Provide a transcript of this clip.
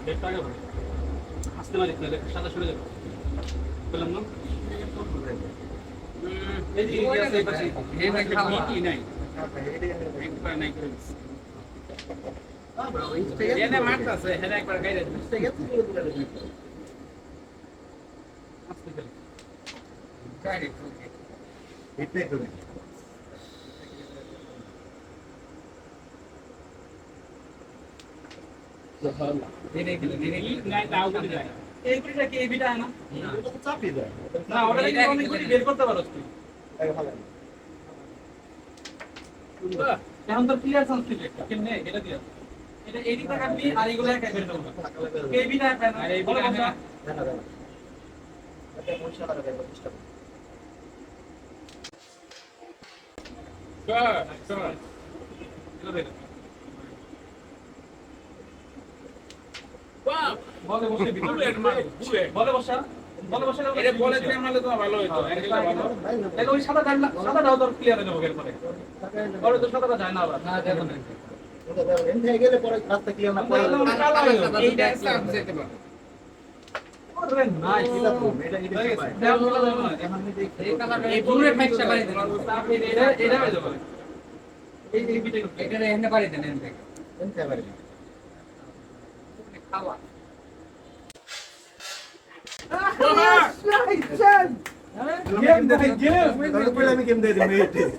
দেড়টা আগে হবে আসতে মারি তাহলে সাদা সরে যাবে বললাম না এই যে এই আছে এই পাশে এই একটা মিটি নাই একবার নাই করে এনে মাছ আছে এনে একবার গাইরে দিতে গেছে আসতে গেল গাইরে এটা করে দেনে নাই দাও করে যায় এই গুলিটা কি এই বিটা না এটা তো চাপই দেয় না ওটা কি অনেক গুলি বের করতে পারো তুই এই ভালো এখন তো ক্লিয়ার সানস্ক্রিন একটা কেমনে এটা দিয়া এটা এদিকটা কাটবি আর এগুলো একা বের করব এই বিটা আর এই বিটা না না না এটা পয়সা লাগা দেয় চেষ্টা করো বলে বসে বলে বসা বলে বসা এটা বলে দিয়ে মারলে তো ভালো হতো অ্যাঙ্গেলটা ভালো তাহলে ওই সাদা দাও তোর ক্লিয়ার হয়ে যাবে এরপরে পরে তো সাদাটা যায় না আবার না দেখো না এটা দাও এন্ড হয়ে গেলে পরে রাস্তা ক্লিয়ার না পরে কালো হয়ে যাবে এইটা স্যার যেতে পারে ওরে নাইস এটা তো এটা এটা দেখো বলা যাবে না এখন আমি দেখি এই কালারটা এই ব্লুরের ম্যাচটা বাড়ি দেন এটা হয়ে যাবে এই বিটা এটা এখানে বাড়ি দেন এখান থেকে এন্ড হয়ে গেলে খাওয়া গেম দেখে গেম তাহলে আমি গেম দিয়ে দিই